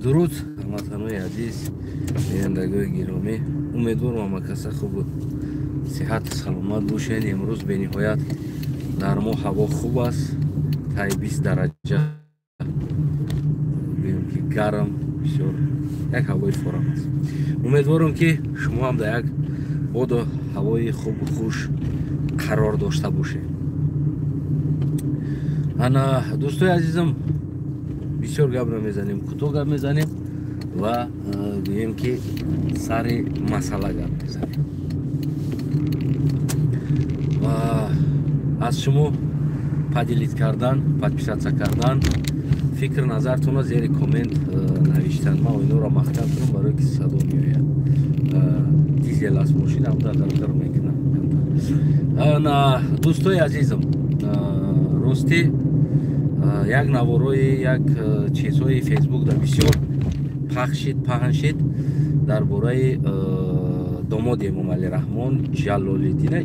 درود هموطنان عزیز بینندگان گرامی، امیدوارم همه کس خوب صحت سلامت باشید. امروز به نهایت در ما هوا خوب است، تا 20 درجه گرم، بسیار یک هوای فراوان است. امیدوارم که شما هم در یک بود هوای خوب و خوش قرار داشته باشید. انا دوستای عزیزم بسیار گپ نمیزنیم، کوتاه گپ میزنیم و گوییم که سر مسئله گپ میزنیم و از شما پدیلیت کردن، подписаться کردن، فکر نظرتون رو زیر کامنت نوشتن. ما اینو را مختار کنم برای که صدا میآید. دیزل از ماشین هم در غرغر میکنم. انا دوستای عزیزم راستی یک نوارای یک چیزهای فیسبوک در بسیار پخش شد درباره داماد امام علی رحمان جمال‌الدین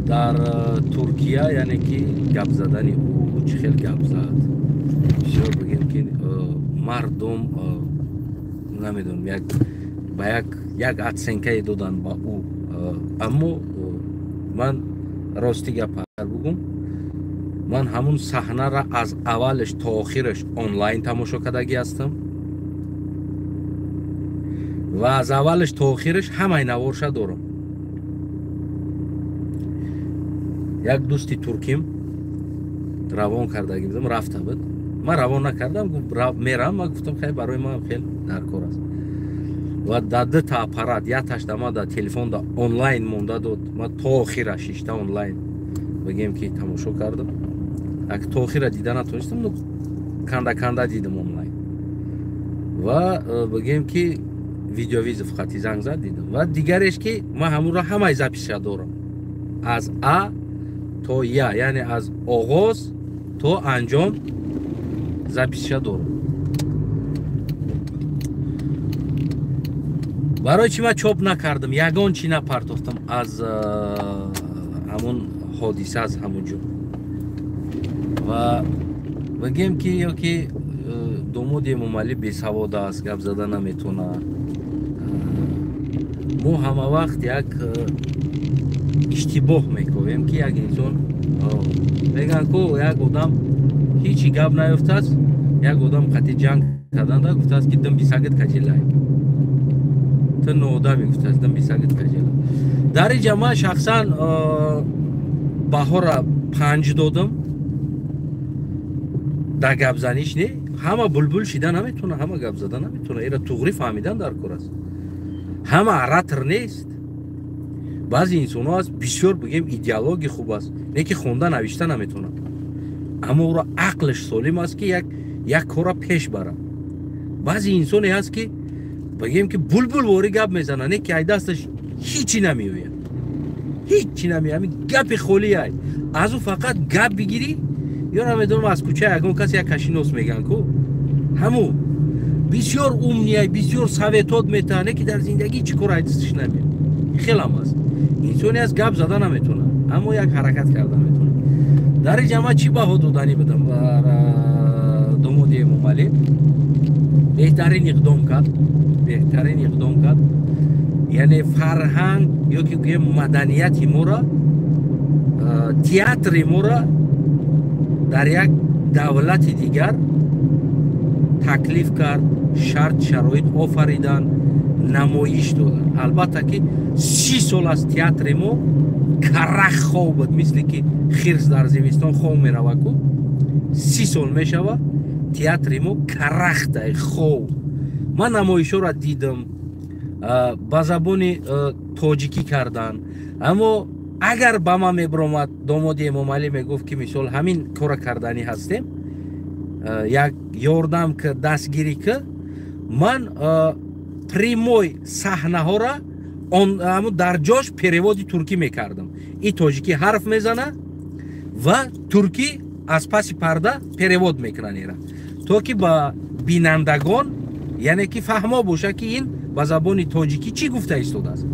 در ترکیه، یعنی که گپ زدن او چه خیلی گپ زد. بسیار بگیم که مردم نمیدونم یک ادسنکه دادن با او، اما من راستی گپ بگم، من همون صحنه را از اولش تا آخرش آنلاین تماشا کردگی هستم و از اولش تا آخرش همه نوارش دارم. یک دوستی ترکیم روان کردگی بودم، رفته بود، من روان نکردم، میرم، من گفتم خیلی برای من خیلی در کار است و داده تا اپارات یا تشتما دا تلفن دا آنلاین مونده داد. من تا آخرش شیشته آنلاین بگیم که تماشا کردم. اگه تا آخر دیدن نتونستم، کنده دیدم آنلاین و بگیم که ویدیویز فقط زنگ زد دیدم. و دیگرش که من همون را همه زپیش دارم، از ا تا یا، یعنی از آغاز تا انجام زپیش دارم. برای چی من چاپ نکردم، یگان چی نپرداختم از همون حادثه، از همونجا و بگیم که یا که داماد امام علی بی‌سواد است، گپ زدن نمیتونه. ما همه وقت یک اشتباه میکنیم که یک انسان میگن که یک آدم هیچی گپ نیفته است، یک آدم قطعی جنگ کردن دا گفته است که دم بیساگت کجیلای تو نودمی گفته است دم بیساگت کجیلای. در این جمعه شخصا بهار 5 دادم در گپ زنیش. نه همه بلبل شیدن نمیتونه، همه گپ زدن نمیتونه، ایرا توغری فهمیدن در کار است. همه عراتر نیست. بعضی انسان ها است بسیار بگیم ایدئولوژی خوب است، نه که خونده نوشته نمیتونه، اما او را عقلش سالم است که یک کار پیش بره. بعضی انسانی هست که بگیم که بلبل واری گپ میزنه، نه که ای دستش هیچی نمیوید، هیچی نمیوید، همین گپ خالی ای از او فقط گپ بگیری. یا نمیدونم از کوچه اگه کسی یک کشینوس میگن کو همو بسیار امنیه، بسیار سویتات میتونه که در زندگی چی کار دستش نمیاد. خیلی هم است انسانی از گپ زدن نمیتونه، اما یک حرکت کردن میتونه. در جمعه چی بها دادنی بدم بر داماد امام علی؟ بهترین اقدام کرد، یعنی فرهنگ یا که گویم مدنیت ما را، تئاتر ما را در یک دولت دیگر تکلیف کرد، شرایط آفریدن، نمایش دادن. البته که 30 سال از تئاتر ما کرخ خواب بود، مثل که خرس در زمستان خواب میروه کو 30 سال میشوه تئاتر ما کرخ ده خواب. من نمایش را دیدم، با زبان تاجیکی کردن، اما اگر با ما میبرامد داماد امام علی میگفت که مثال همین کار کردنی هستیم، یک یاردم که دستگیری که من پریموی صحنه ها را در جاش پریوادی ترکی میکردم. این تاجیکی حرف میزنه و ترکی از پس پرده پریواد میکنه تا که با بینندگان یعنی که فهما باشه که این با زبان تاجیکی چی گفته ایستاده است.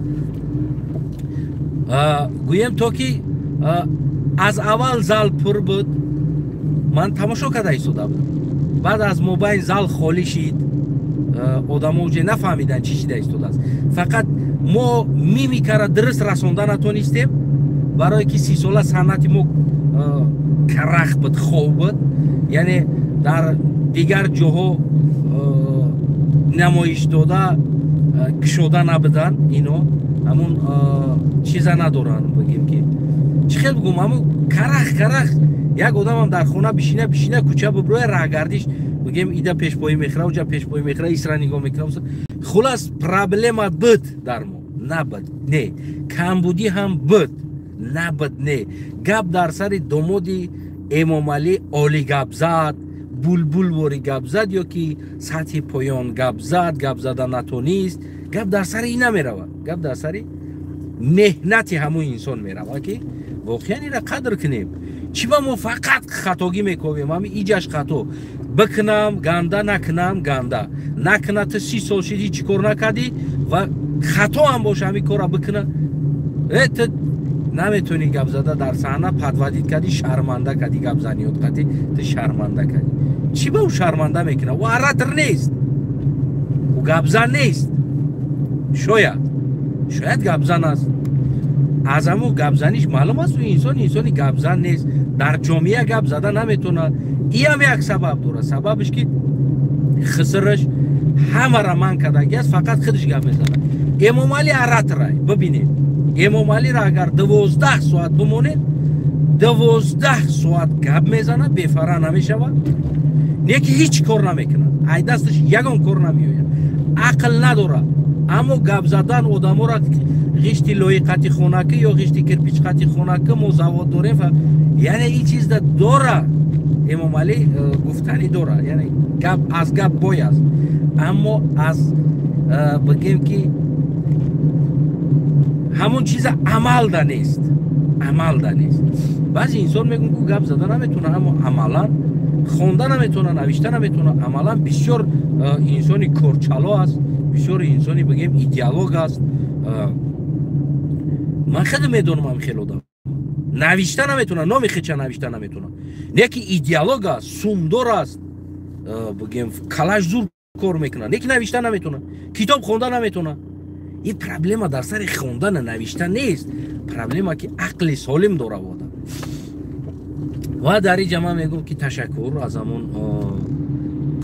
گویم تا که از اول زال پر بود، من تماشا کرده ایستاده بودم. بعد از موبایل زال خالی شد، آدم‌ها اوج نفهمیدن چی شده ایستاده است. فقط ما میمیکا را درست رساندن نتونستیم، برای که 30 ساله صنعت ما کرخ بود، خوب بود. یعنی در دیگر جاها نمایش داده کشوده نبودن، اینا همون چیزا ندارن. بگیم که چی خیلی بگم، همون کرخ یک آدم هم در خونه بشینه کوچه ببروه راهگردیش بگیم ایده پیش پای میخره اوجا پیش پای میخره ایسرا نگاه میکنه. خلاص پرابلم بود در ما نبود، نه کمبودی هم بود نبود، نه گپ در سر دامادی امام علی عالی گپ زد، بلبل واری گپ زد یا که سطح پایان گپ زدن نتونیست. گپ در سر این نمیروه، گپ در سر مهنت همون انسان میروه که واقعا این را قدر کنیم. چی با ما فقط خطاگی میکنیم، همین ایجاش خطا بکنم گنده نکنم گنده نکنه. تا 30 سال شدی چی کار نکردی و خطا هم باشه همین کار بکنه، تو نمیتونی گپ زده در صحنه پدودید کردی، شرمنده کردی، گپ زنیات کردی، تو شرمنده کردی. چی با او شرمنده میکنه؟ و اراتر نیست، و گپ زن نیست. شاید گپ زن است، از همون گپ زنیش معلوم است و انسانی گپ زن نیست، در جامعه گپ زده نمیتونه. این هم یک سبب داره، سببش که خسرش همه را من کردگی است، فقط خودش گپ میزنه. امام علی ارات رای ببینید، امام علی را اگر 12 ساعت بمونه 12 ساعت گپ میزنه، بفره نمیشود، نه که هیچ کار نمیکنه، ای دستش یگان کار نمیآید، عقل نداره. اما گپ زدن آدم‌ها را غشتی لایقتی خونکی یا غشتی کرپیچ خونکی ما زواد داریم، یعنی این چیز داره. امام علی گفتنی داره، یعنی گپ از گپ بای است، اما از بگیم که همون چیز عمل ده نیست. بعضی انسان میگن که گپ زدن نمیتونه، اما عملا خوندن نمیتونه، نوشتن نمیتونه. عملا بسیار انسانی کورچالو است، بسیار انسانی بگیم ایدئولوگ است. من خیلی میدونم هم خیلی آدم نوشتن نمیتونه، نامی خیچه نوشتن نمیتونه، نه که ایدئولوگ است، سومدار است، بگیم کلاش زور کار میکنه، نه که نوشتن نمیتونه، کتاب خوندن نمیتونه. این پرابلم در سر خوندن نوشتن نیست، پرابلم که عقل سالم داره آدم. و در این جمع میگم که تشکر از همون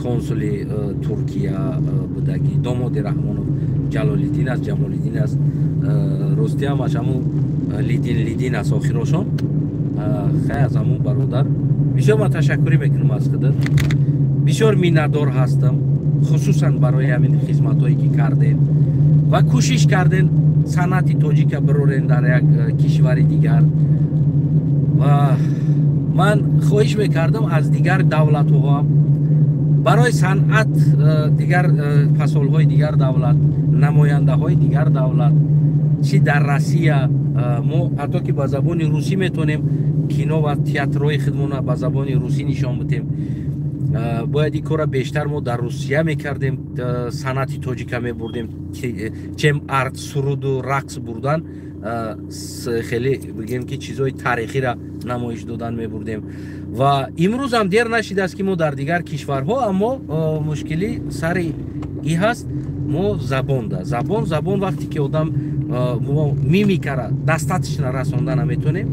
کنسول ترکیه بودگی داماد رحمانوف جلال‌الدین است، جمال‌الدین است، راستی هم از همون لیدین است آخراشون. خیلی از همون برادر بسیار من تشکری میکنم از خودت، بسیار میندار هستم، خصوصا برای همین خدمت هایی که کردین و کوشش کردین صنعت تاجیک برورین در یک کشور دیگر. و من خواهش میکردم از دیگر دولت ها برای صنعت دیگر فصل های دیگر دولت، نماینده های دیگر دولت، چی در روسیه ما حتی که با زبان روسی میتونیم کینو و تئاترهای خودمون با زبان روسی نشان بدیم. باید این کار بیشتر ما در روسیه میکردیم، صنعت تاجیک میبردیم، چم ارت سرود و رقص بردن، خیلی بگیم که چیزهای تاریخی را نمایش دادن میبردیم. و امروز هم دیر نشده است که ما در دیگر کشورها، اما مشکلی سر ای هست، ما زبان وقتی که آدم میمیکا را دستاتش رسانده نمیتونیم.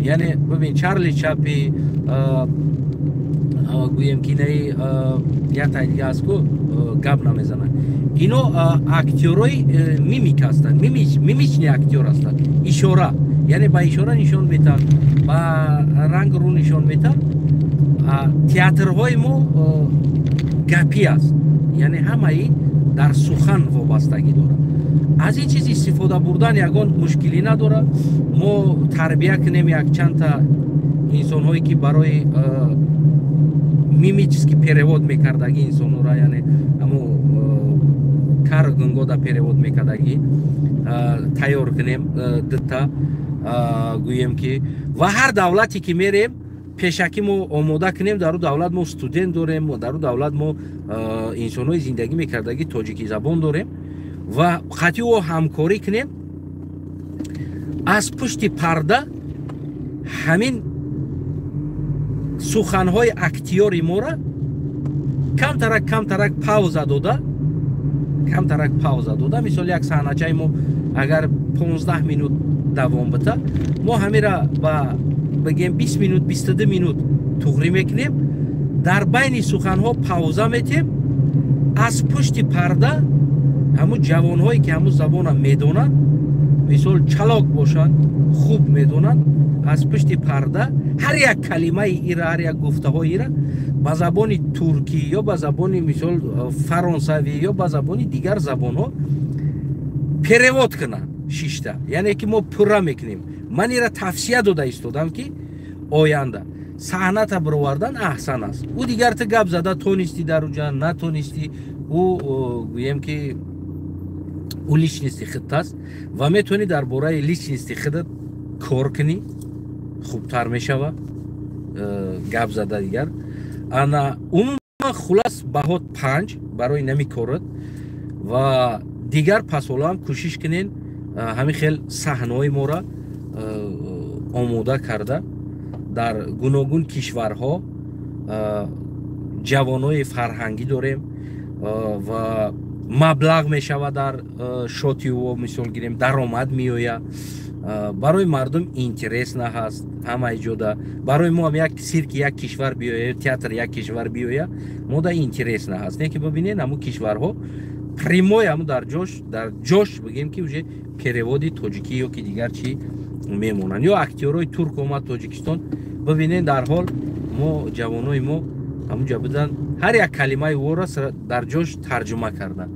یعنی ببین چارلی چاپی گویم که نه یا تا دیگه است که گپ نمیزنن، اینو اکتورای میمیک هستن، میمیچنی اکتور هستن، اشاره، یعنی با اشاره نشان میتن، با رنگ رو نشان میتن. تئاترهای ما گپی است، یعنی همه ای در سخن وابستگی داره. از این چیز استفاده بردن یگان مشکلی نداره. ما تربیه کنیم یک چند تا انسان هایی که برای میمیچ که پیرواد میکردگی انسان را، یعنی همو کار گنگو دا پیرواد میکردگی تیار کنیم دتا گویم که و هر دولتی که میریم پیشکی ما آماده کنیم. در دولت ما استودنت داریم، در دولت ما انسان های زندگی میکردگی تاجیکی زبان داریم و قطعی و همکاری کنیم. از پشت پرده همین суханҳои актиёри моро камтарак пауза дода мисол як саҳначаи мо агар 15 минут давом бита мо ҳамира ба бигем 20 минут 22 минут туғрӣ мекунем дар байни суханҳо пауза метем аз пушти парда ҳамун ҷавонҳое ки ҳамун забона медонанд мисол чалок бошанд хуб медонанд аз пушти парда ҳар як калимаи ира ҳар як гуфтаҳои ира ба забони туркӣ ё ба забони мисол фаронсавӣ ё ба забони дигар забонҳо перевод кунанд шишта яъне ки мо пурра мекунем ман ира тавсия дода истодам ки оянда саҳната бировардан аҳсан аст ӯ дигар ту гап зада тонистӣ дар уҷа натонистӣ ӯ гӯем ки ӯ личности худт аст ва метавонӣ дар бораи личности худат кор кунӣ хубтар мешава гап зада дигар ана умуман хулас баҳот 5 барои нами корат ва дигар пасола ҳам кӯшиш кунен ҳамин хел саҳнаҳои моро омода карда дар гуногун кишварҳо ҷавонҳои фарҳангӣ дорем ва маблағ мешава дар шотиҳо мисол гирем даромад меоя барои мардум интересна ҳаст ҳамаи ҷода барои мо ҳам як сирки як кишвар биёя театр як кишвар биёя мо да интересна ҳаст не ки бибинед ҳамун кишварҳо прямой ҳамун дар ҷош бигем ки уже переводи тоҷикӣ ё ки дигар чӣ мемонанд ё актёрҳои турк омад тоҷикистон бибинед дар ҳол мо ҷавонои мо ҳамунҷа будан ҳар як калимаи ӯро дар ҷош тарҷума кардан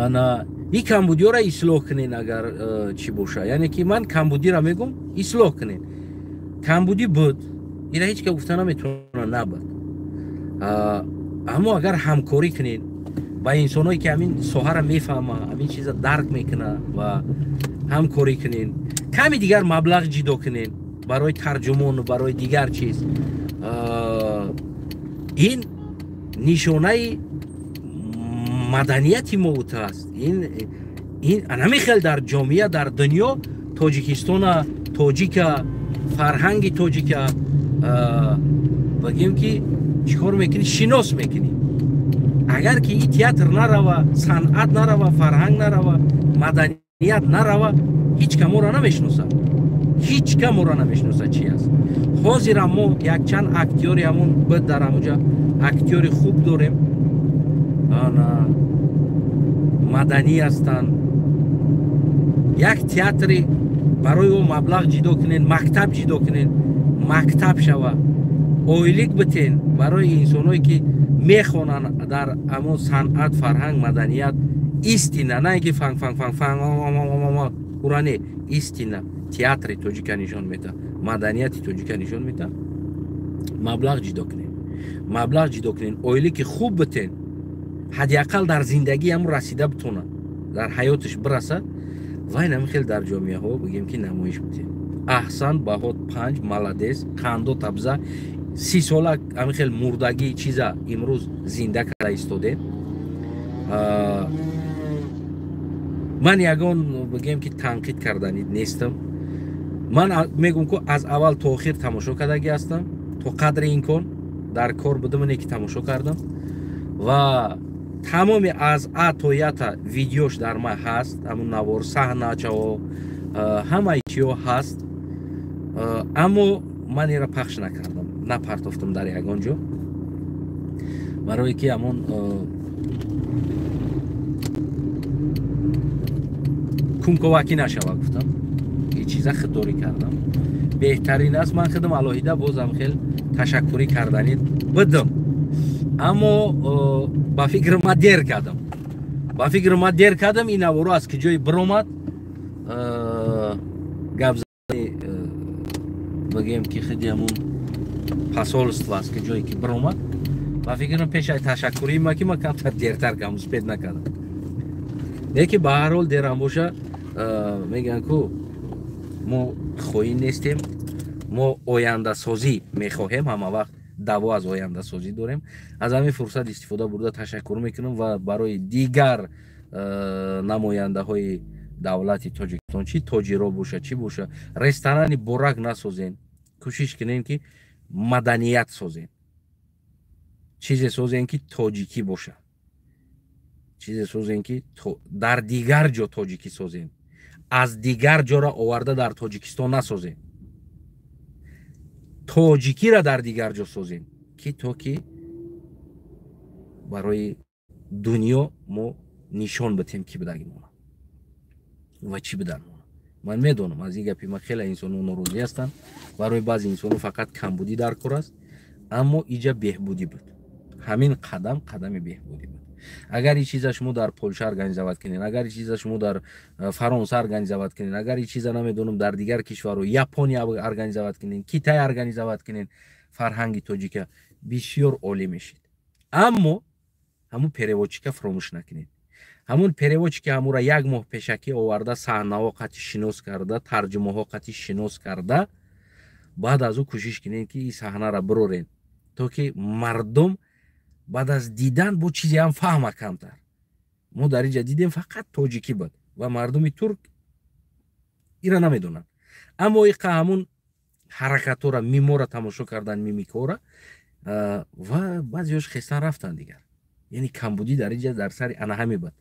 ана и камбудиёро ислоҳ кунен агар чӣ боша яъне ки ман камбудиро мегум ислоҳ кунен камбудӣ буд ира ҳеҷ ка гуфта наметавона набуд аммо агар ҳамкорӣ кунен ба инсонҳое ки ҳамин соҳаро мефаҳма ҳамин чиза дарк мекуна ва ҳамкорӣ кунен ками дигар маблағ ҷидо кунен барои тарҷумону барои дигар чиз ин нишонаи маданияти мо будааст ин ҳамин хел дар ҷомеа дар дунё тоҷикистона тоҷика фарҳанги тоҷика багем ки чӣ кор мекунӣ шинос мекунӣ агар ки и театр нарава санъат нарава фарҳанг нарава маданият нарава ҳеҷ ка моро намешиносад ҳеҷ ка моро намешиноса чӣ аст ҳозирам мо якчанд актёри ҳамун буд дар ҳамунҷа актёри хуб дорем маданӣ ҳастанд як театри барои о маблағ ҷидо кунен мактаб ҷидо кунен мактаб шава ойлик битен барои инсонҳое ки мехонанд дар ҳамон санъат фарҳанг маданият истина на ки фанг уране истина театри тоҷика нишон мета маданияти тоҷика нишон мета маблағ ҷидо кунен ойлики хуб битен ҳадиақал дар зиндагӣ ҳам расида битонад дар ҳаёташ бираса вай намин хел дар ҷомеаҳо бигем ки намоиш битен аҳсан баҳот 5 маладес қандо табза 30 сола ҳамин хел мурдагӣ чиза имрӯз зинда карда истодем ман ягон бигем ки танқид карданид нестам ман мегум ки аз аввал то охир тамошо кардаги ҳастам то қадри имкон дар кор будамане ки тамошо кардам ва тамоми аз а то ята видеош дар ма ҳаст ҳамун навор саҳначаҳо ҳамаи чиҳо ҳаст аммо ман ира пахш накардам напартофтам дар ягон ҷо барое ки ҳамон кумковакӣ нашава гуфтам ин чиза худдорӣ кардам беҳтарин аст ман худам алоҳида бозам хел ташаккурӣ кардани будам аммо ба фикр ма дер кардам ин наворо аз ки ҷои биромад гапзани бигем ки худи ҳамун посолство аст ки ҷое ки биромад ба фикрам пешаи ташаккурии ма ки ма камтар дертар кам успед накардам леки ба ҳар ҳол дерам боша мегӯян ку мо хоин нестем мо ояндасозӣ мехоҳем ҳама вақт даво аз ояндасозӣ дорем аз ҳамин фурсат истифода бурда ташаккур мекунам ва барои дигар намояндаҳои давлати тоҷикистон чӣ тоҷиро боша чӣ боша ресторани борак насозен کوشش کنین که مدنیت سازین، چیزی سازین که تاجیکی باشه، چیزی سازین که در دیگر جا تاجیکی سازین، از دیگر جا را آورده در تاجیکستان نسازین، تاجیکی را در دیگر جا سازین که تا که برای دنیا ما نشان بدیم که بدگیم و چی بدن. من میدونم از این گپی ما خیلی انسان‌ها ناراضی هستند، برای بعضی انسان‌ها فقط کمبودی در کار است، اما اینجا بهبودی بود. همین قدم بهبودی بود. اگر این چیزا شما در پولشا ارگانیزovat کنین، اگر این چیزا شما در فرانسه ارگانیزovat کنین، اگر این چیزا نمیدونم در دیگر کشورها ژاپنیا ارگانیزovat کنین، کیتای ارگانیزovat کنین، فرهنگ تاجیک بسیار عالی میشید. اما همون پریوچیکا فراموش نکنید. همون پریوچ که همون را یک ماه پیشکی آورده، صحنه‌ها قطعی شناس کرده، ترجمه‌ها قطعی شناس کرده، بعد از او کوشش کنین که این صحنه را برورین تا که مردم بعد از دیدن با چیزی هم فهم کمتر. ما در اینجا دیدیم فقط تاجیکی بود و مردم ترک ایرا نمیدونن، اما این همون حرکت را میمورا تماشا کردن، میمیکورا و بعضیش خستن رفتن دیگر. یعنی کمبودی در اینجا در سر انا همی بود.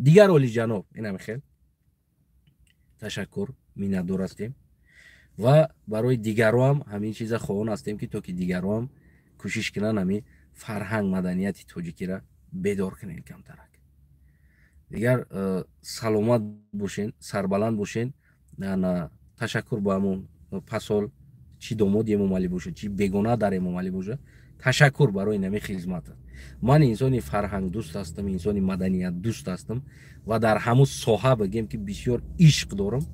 دیگر اولی جناب اینم خیلی تشکر میندور هستیم و برای دیگرو هم همین چیز خواهان هستیم که تو که دیگرو هم کوشش کنن همین فرهنگ مدنیت تاجیکی را بیدار کنین کمترک. دیگر سلامت باشین، سربلند باشین. نه تشکر با همون پسال چی داماد ممالی باشه، چی بیگناه در ممالی باشه، تشکر برای نمی خدمت. من انسانی فرهنگ دوست هستم، انسانی مدنیت دوست هستم و در همون ساحه بگیم که بسیار عشق دارم،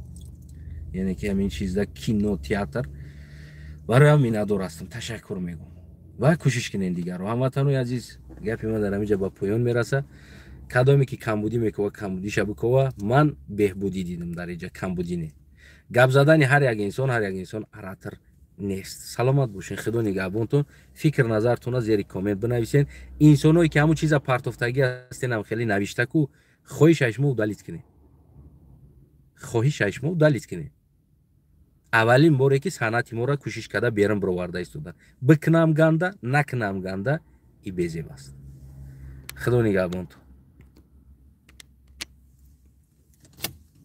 یعنی که همین چیزا کینو، تئاتر، برای همین ندار هستم. تشکر میگم و کوشش کنین دیگر. و هموطنان عزیز، گپی ما در همینجا با پایان میرسه. کدامی که کمبودی میکوه کمبودی شبکوه، من بهبودی دیدم در اینجا، کمبودی نه. گپ زدن هر یک انسان اراتر نیست. سلامت باشین، خدا نگهبانتون. فکر نظرتون زیر کامنت بنویسین. انسانایی که همون چیزا پرتافتگی هستین هم خیلی نوشته کو خواهش اشمو دلیت کنین، خواهش اشمو دلیت کنین. اولین باره که صنعت ما را کوشش کرده بیرون برآورده ایستادن، بکنم گنده نکنم گنده ای بیزی است. خدا نگهبانتون.